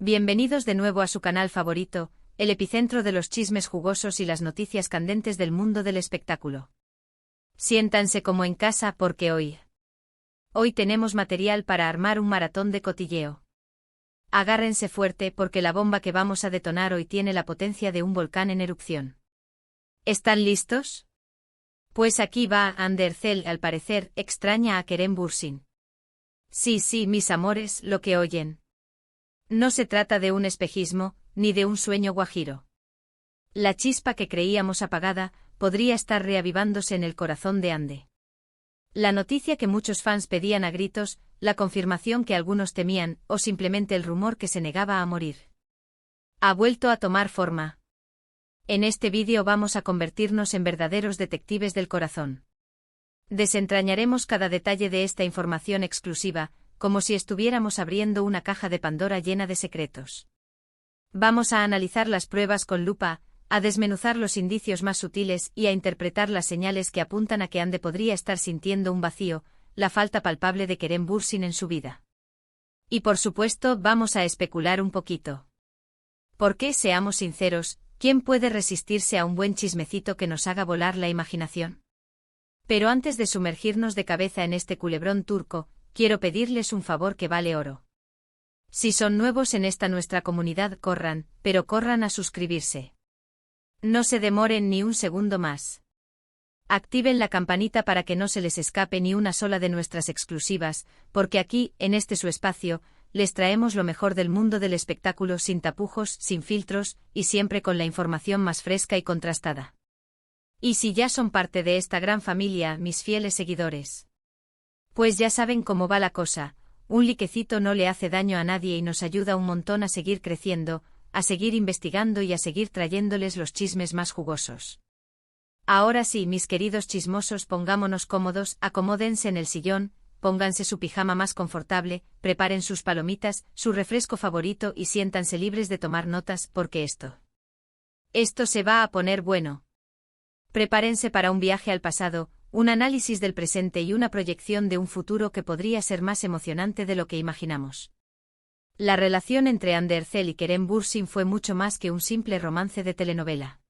Bienvenidos de nuevo a su canal favorito, el epicentro de los chismes jugosos y las noticias candentes del mundo del espectáculo. Siéntanse como en casa porque hoy tenemos material para armar un maratón de cotilleo. Agárrense fuerte porque la bomba que vamos a detonar hoy tiene la potencia de un volcán en erupción. ¿Están listos? Pues aquí va. Ander Cell al parecer extraña a Kerem Bürsin. Sí, mis amores, lo que oyen. No se trata de un espejismo, ni de un sueño guajiro. La chispa que creíamos apagada podría estar reavivándose en el corazón de Ande. La noticia que muchos fans pedían a gritos, la confirmación que algunos temían, o simplemente el rumor que se negaba a morir. Ha vuelto a tomar forma. En este vídeo vamos a convertirnos en verdaderos detectives del corazón. Desentrañaremos cada detalle de esta información exclusiva, como si estuviéramos abriendo una caja de Pandora llena de secretos. Vamos a analizar las pruebas con lupa, a desmenuzar los indicios más sutiles y a interpretar las señales que apuntan a que Ande podría estar sintiendo un vacío, la falta palpable de Kerem Bürsin en su vida. Y por supuesto vamos a especular un poquito. Porque, seamos sinceros, ¿quién puede resistirse a un buen chismecito que nos haga volar la imaginación? Pero antes de sumergirnos de cabeza en este culebrón turco, quiero pedirles un favor que vale oro. Si son nuevos en esta nuestra comunidad, corran a suscribirse. No se demoren ni un segundo más. Activen la campanita para que no se les escape ni una sola de nuestras exclusivas, porque aquí, en este su espacio, les traemos lo mejor del mundo del espectáculo sin tapujos, sin filtros, y siempre con la información más fresca y contrastada. Y si ya son parte de esta gran familia, mis fieles seguidores, pues ya saben cómo va la cosa, un likecito no le hace daño a nadie y nos ayuda un montón a seguir creciendo, a seguir investigando y a seguir trayéndoles los chismes más jugosos. Ahora sí, mis queridos chismosos, pongámonos cómodos, acomódense en el sillón, pónganse su pijama más confortable, preparen sus palomitas, su refresco favorito y siéntanse libres de tomar notas, porque esto se va a poner bueno. Prepárense para un viaje al pasado, un análisis del presente y una proyección de un futuro que podría ser más emocionante de lo que imaginamos. La relación entre Ander Cell y Kerem Bürsin fue mucho más que un simple romance de telenovela.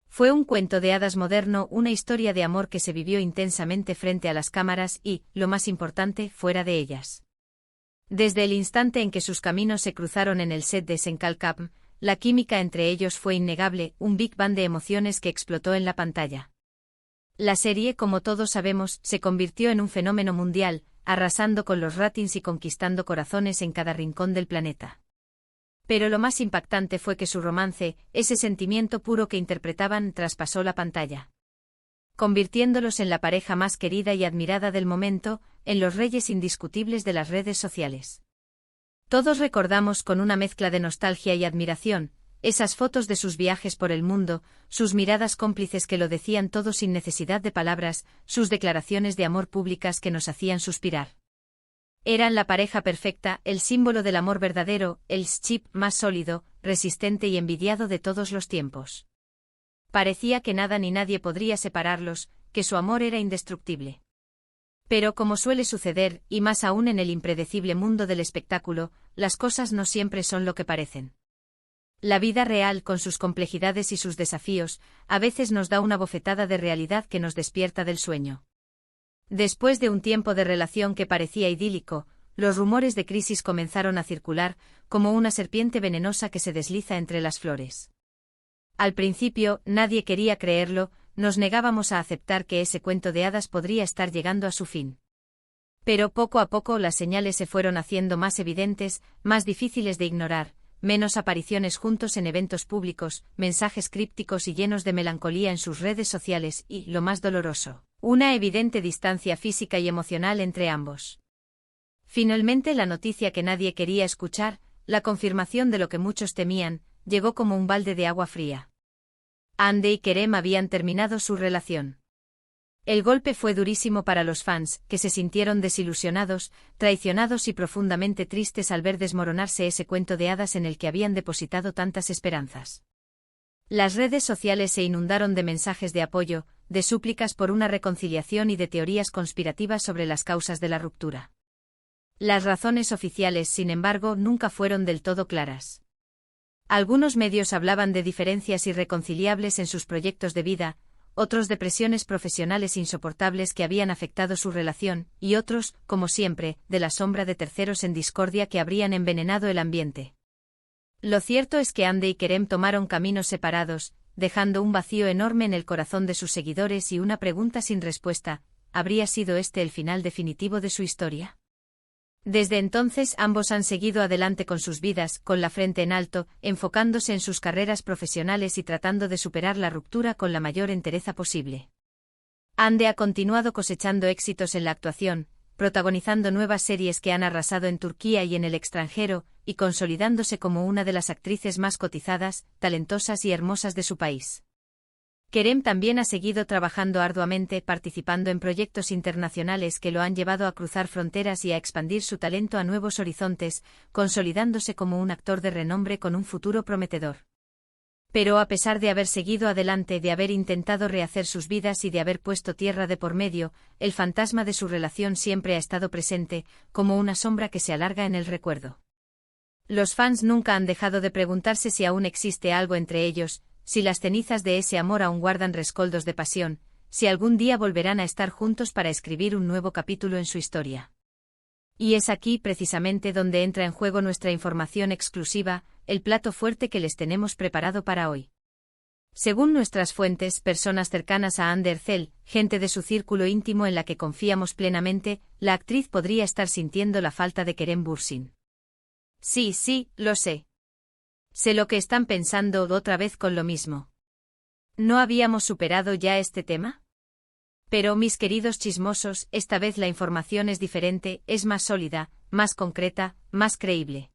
Fue un cuento de hadas moderno, una historia de amor que se vivió intensamente frente a las cámaras y, lo más importante, fuera de ellas. Desde el instante en que sus caminos se cruzaron en el set de Senkalkam, la química entre ellos fue innegable, un Big Bang de emociones que explotó en la pantalla. La serie, como todos sabemos, se convirtió en un fenómeno mundial, arrasando con los ratings y conquistando corazones en cada rincón del planeta. Pero lo más impactante fue que su romance, ese sentimiento puro que interpretaban, traspasó la pantalla, convirtiéndolos en la pareja más querida y admirada del momento, en los reyes indiscutibles de las redes sociales. Todos recordamos con una mezcla de nostalgia y admiración esas fotos de sus viajes por el mundo, sus miradas cómplices que lo decían todo sin necesidad de palabras, sus declaraciones de amor públicas que nos hacían suspirar. Eran la pareja perfecta, el símbolo del amor verdadero, el chip más sólido, resistente y envidiado de todos los tiempos. Parecía que nada ni nadie podría separarlos, que su amor era indestructible. Pero como suele suceder, y más aún en el impredecible mundo del espectáculo, las cosas no siempre son lo que parecen. La vida real, con sus complejidades y sus desafíos, a veces nos da una bofetada de realidad que nos despierta del sueño. Después de un tiempo de relación que parecía idílico, los rumores de crisis comenzaron a circular, como una serpiente venenosa que se desliza entre las flores. Al principio, nadie quería creerlo, nos negábamos a aceptar que ese cuento de hadas podría estar llegando a su fin. Pero poco a poco las señales se fueron haciendo más evidentes, más difíciles de ignorar, menos apariciones juntos en eventos públicos, mensajes crípticos y llenos de melancolía en sus redes sociales y, lo más doloroso, una evidente distancia física y emocional entre ambos. Finalmente la noticia que nadie quería escuchar, la confirmación de lo que muchos temían, llegó como un balde de agua fría. Ande y Kerem habían terminado su relación. El golpe fue durísimo para los fans, que se sintieron desilusionados, traicionados y profundamente tristes al ver desmoronarse ese cuento de hadas en el que habían depositado tantas esperanzas. Las redes sociales se inundaron de mensajes de apoyo, de súplicas por una reconciliación y de teorías conspirativas sobre las causas de la ruptura. Las razones oficiales, sin embargo, nunca fueron del todo claras. Algunos medios hablaban de diferencias irreconciliables en sus proyectos de vida, otros de presiones profesionales insoportables que habían afectado su relación, y otros, como siempre, de la sombra de terceros en discordia que habrían envenenado el ambiente. Lo cierto es que Andy y Kerem tomaron caminos separados, dejando un vacío enorme en el corazón de sus seguidores y una pregunta sin respuesta: ¿habría sido este el final definitivo de su historia? Desde entonces ambos han seguido adelante con sus vidas, con la frente en alto, enfocándose en sus carreras profesionales y tratando de superar la ruptura con la mayor entereza posible. Andy ha continuado cosechando éxitos en la actuación, protagonizando nuevas series que han arrasado en Turquía y en el extranjero, y consolidándose como una de las actrices más cotizadas, talentosas y hermosas de su país. Kerem también ha seguido trabajando arduamente, participando en proyectos internacionales que lo han llevado a cruzar fronteras y a expandir su talento a nuevos horizontes, consolidándose como un actor de renombre con un futuro prometedor. Pero a pesar de haber seguido adelante, de haber intentado rehacer sus vidas y de haber puesto tierra de por medio, el fantasma de su relación siempre ha estado presente, como una sombra que se alarga en el recuerdo. Los fans nunca han dejado de preguntarse si aún existe algo entre ellos, si las cenizas de ese amor aún guardan rescoldos de pasión, si algún día volverán a estar juntos para escribir un nuevo capítulo en su historia. Y es aquí precisamente donde entra en juego nuestra información exclusiva, el plato fuerte que les tenemos preparado para hoy. Según nuestras fuentes, personas cercanas a Hande Erçel, gente de su círculo íntimo en la que confiamos plenamente, la actriz podría estar sintiendo la falta de Kerem Bürsin. Sí, lo sé. Sé lo que están pensando otra vez con lo mismo. ¿No habíamos superado ya este tema? Pero, mis queridos chismosos, esta vez la información es diferente, es más sólida, más concreta, más creíble.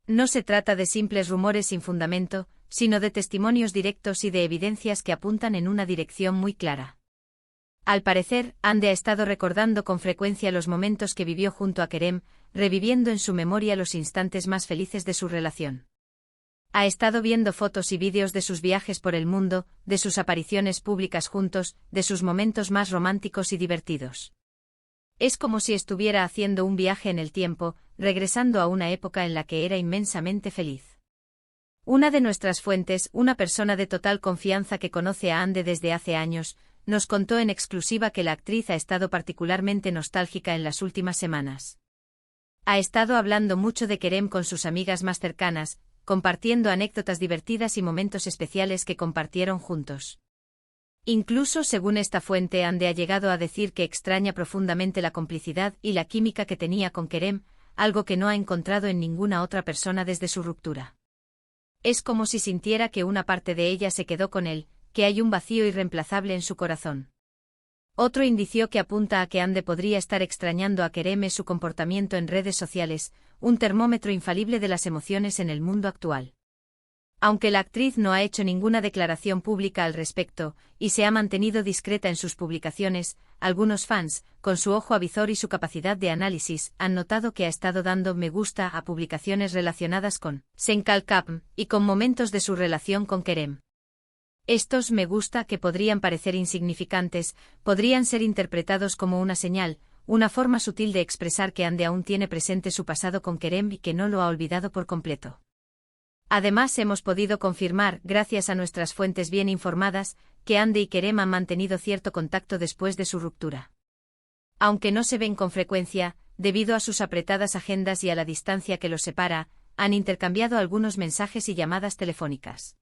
No se trata de simples rumores sin fundamento, sino de testimonios directos y de evidencias que apuntan en una dirección muy clara. Al parecer, Hande ha estado recordando con frecuencia los momentos que vivió junto a Kerem, reviviendo en su memoria los instantes más felices de su relación. Ha estado viendo fotos y vídeos de sus viajes por el mundo, de sus apariciones públicas juntos, de sus momentos más románticos y divertidos. Es como si estuviera haciendo un viaje en el tiempo, regresando a una época en la que era inmensamente feliz. Una de nuestras fuentes, una persona de total confianza que conoce a Hande desde hace años, nos contó en exclusiva que la actriz ha estado particularmente nostálgica en las últimas semanas. Ha estado hablando mucho de Kerem con sus amigas más cercanas, compartiendo anécdotas divertidas y momentos especiales que compartieron juntos. Incluso según esta fuente, Hande ha llegado a decir que extraña profundamente la complicidad y la química que tenía con Kerem, algo que no ha encontrado en ninguna otra persona desde su ruptura. Es como si sintiera que una parte de ella se quedó con él, que hay un vacío irreemplazable en su corazón. Otro indicio que apunta a que Hande podría estar extrañando a Kerem es su comportamiento en redes sociales, un termómetro infalible de las emociones en el mundo actual. Aunque la actriz no ha hecho ninguna declaración pública al respecto, y se ha mantenido discreta en sus publicaciones, algunos fans, con su ojo avizor y su capacidad de análisis, han notado que ha estado dando me gusta a publicaciones relacionadas con Senkalkapm y con momentos de su relación con Kerem. Estos me gusta, que podrían parecer insignificantes, podrían ser interpretados como una señal, una forma sutil de expresar que Hande aún tiene presente su pasado con Kerem y que no lo ha olvidado por completo. Además, hemos podido confirmar, gracias a nuestras fuentes bien informadas, que Hande y Kerem han mantenido cierto contacto después de su ruptura. Aunque no se ven con frecuencia, debido a sus apretadas agendas y a la distancia que los separa, han intercambiado algunos mensajes y llamadas telefónicas.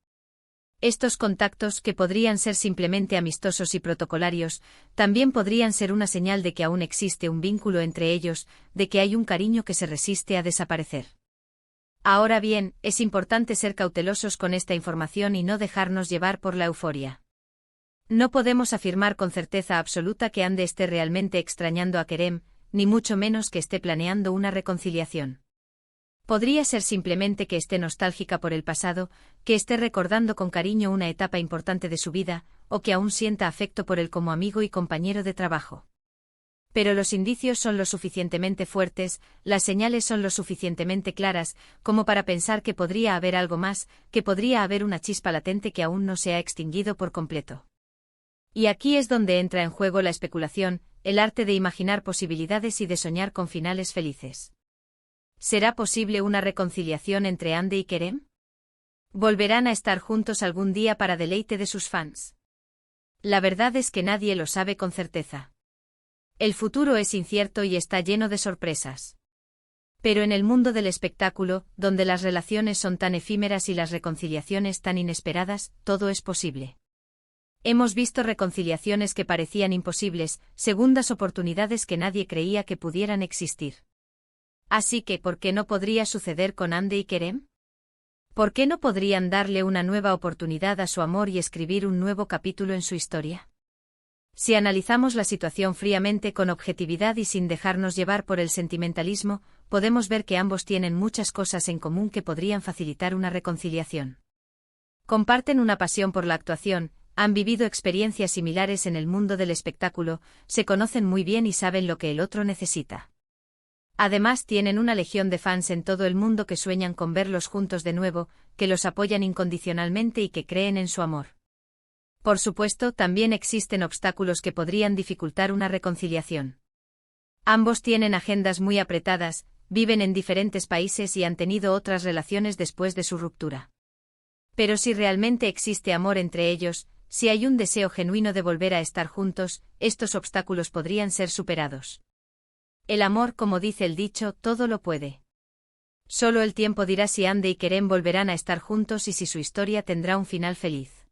Estos contactos, que podrían ser simplemente amistosos y protocolarios, también podrían ser una señal de que aún existe un vínculo entre ellos, de que hay un cariño que se resiste a desaparecer. Ahora bien, es importante ser cautelosos con esta información y no dejarnos llevar por la euforia. No podemos afirmar con certeza absoluta que Hande esté realmente extrañando a Kerem, ni mucho menos que esté planeando una reconciliación. Podría ser simplemente que esté nostálgica por el pasado, que esté recordando con cariño una etapa importante de su vida, o que aún sienta afecto por él como amigo y compañero de trabajo. Pero los indicios son lo suficientemente fuertes, las señales son lo suficientemente claras, como para pensar que podría haber algo más, que podría haber una chispa latente que aún no se ha extinguido por completo. Y aquí es donde entra en juego la especulación, el arte de imaginar posibilidades y de soñar con finales felices. ¿Será posible una reconciliación entre Ande y Kerem? ¿Volverán a estar juntos algún día para deleite de sus fans? La verdad es que nadie lo sabe con certeza. El futuro es incierto y está lleno de sorpresas. Pero en el mundo del espectáculo, donde las relaciones son tan efímeras y las reconciliaciones tan inesperadas, todo es posible. Hemos visto reconciliaciones que parecían imposibles, segundas oportunidades que nadie creía que pudieran existir. Así que, ¿por qué no podría suceder con Ande y Kerem? ¿Por qué no podrían darle una nueva oportunidad a su amor y escribir un nuevo capítulo en su historia? Si analizamos la situación fríamente con objetividad y sin dejarnos llevar por el sentimentalismo, podemos ver que ambos tienen muchas cosas en común que podrían facilitar una reconciliación. Comparten una pasión por la actuación, han vivido experiencias similares en el mundo del espectáculo, se conocen muy bien y saben lo que el otro necesita. Además tienen una legión de fans en todo el mundo que sueñan con verlos juntos de nuevo, que los apoyan incondicionalmente y que creen en su amor. Por supuesto, también existen obstáculos que podrían dificultar una reconciliación. Ambos tienen agendas muy apretadas, viven en diferentes países y han tenido otras relaciones después de su ruptura. Pero si realmente existe amor entre ellos, si hay un deseo genuino de volver a estar juntos, estos obstáculos podrían ser superados. El amor, como dice el dicho, todo lo puede. Solo el tiempo dirá si Ande y Kerem volverán a estar juntos y si su historia tendrá un final feliz.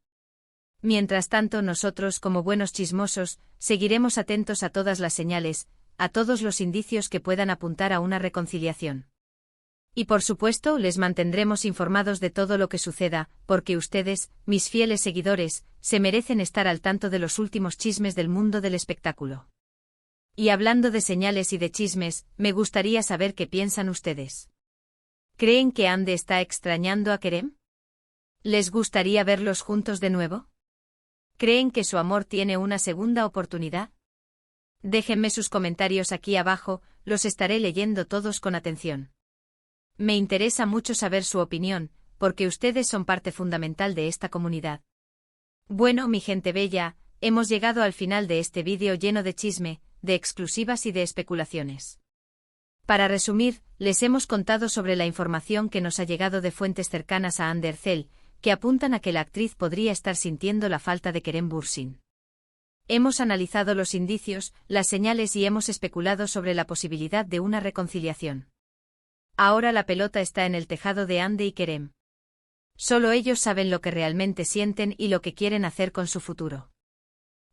Mientras tanto, nosotros, como buenos chismosos, seguiremos atentos a todas las señales, a todos los indicios que puedan apuntar a una reconciliación. Y por supuesto, les mantendremos informados de todo lo que suceda, porque ustedes, mis fieles seguidores, se merecen estar al tanto de los últimos chismes del mundo del espectáculo. Y hablando de señales y de chismes, me gustaría saber qué piensan ustedes. ¿Creen que Ande está extrañando a Kerem? ¿Les gustaría verlos juntos de nuevo? ¿Creen que su amor tiene una segunda oportunidad? Déjenme sus comentarios aquí abajo, los estaré leyendo todos con atención. Me interesa mucho saber su opinión, porque ustedes son parte fundamental de esta comunidad. Bueno, mi gente bella, hemos llegado al final de este vídeo lleno de chisme, de exclusivas y de especulaciones. Para resumir, les hemos contado sobre la información que nos ha llegado de fuentes cercanas a Ander Erçel, que apuntan a que la actriz podría estar sintiendo la falta de Kerem Bürsin. Hemos analizado los indicios, las señales y hemos especulado sobre la posibilidad de una reconciliación. Ahora la pelota está en el tejado de Ande y Kerem. Solo ellos saben lo que realmente sienten y lo que quieren hacer con su futuro.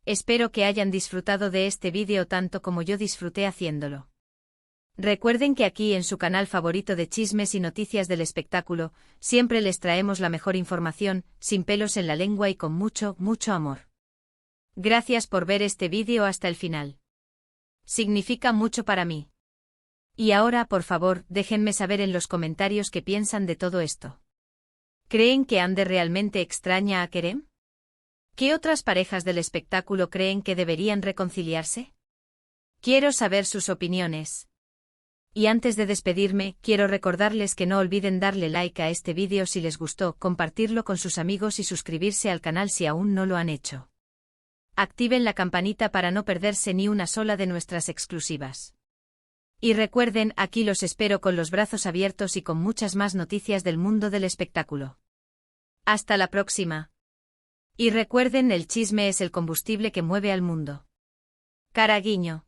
Espero que hayan disfrutado de este vídeo tanto como yo disfruté haciéndolo. Recuerden que aquí en su canal favorito de chismes y noticias del espectáculo, siempre les traemos la mejor información, sin pelos en la lengua y con mucho, mucho amor. Gracias por ver este vídeo hasta el final. Significa mucho para mí. Y ahora, por favor, déjenme saber en los comentarios qué piensan de todo esto. ¿Creen que Ande realmente extraña a Kerem? ¿Qué otras parejas del espectáculo creen que deberían reconciliarse? Quiero saber sus opiniones. Y antes de despedirme, quiero recordarles que no olviden darle like a este vídeo si les gustó, compartirlo con sus amigos y suscribirse al canal si aún no lo han hecho. Activen la campanita para no perderse ni una sola de nuestras exclusivas. Y recuerden, aquí los espero con los brazos abiertos y con muchas más noticias del mundo del espectáculo. Hasta la próxima. Y recuerden, el chisme es el combustible que mueve al mundo. Cara guiño.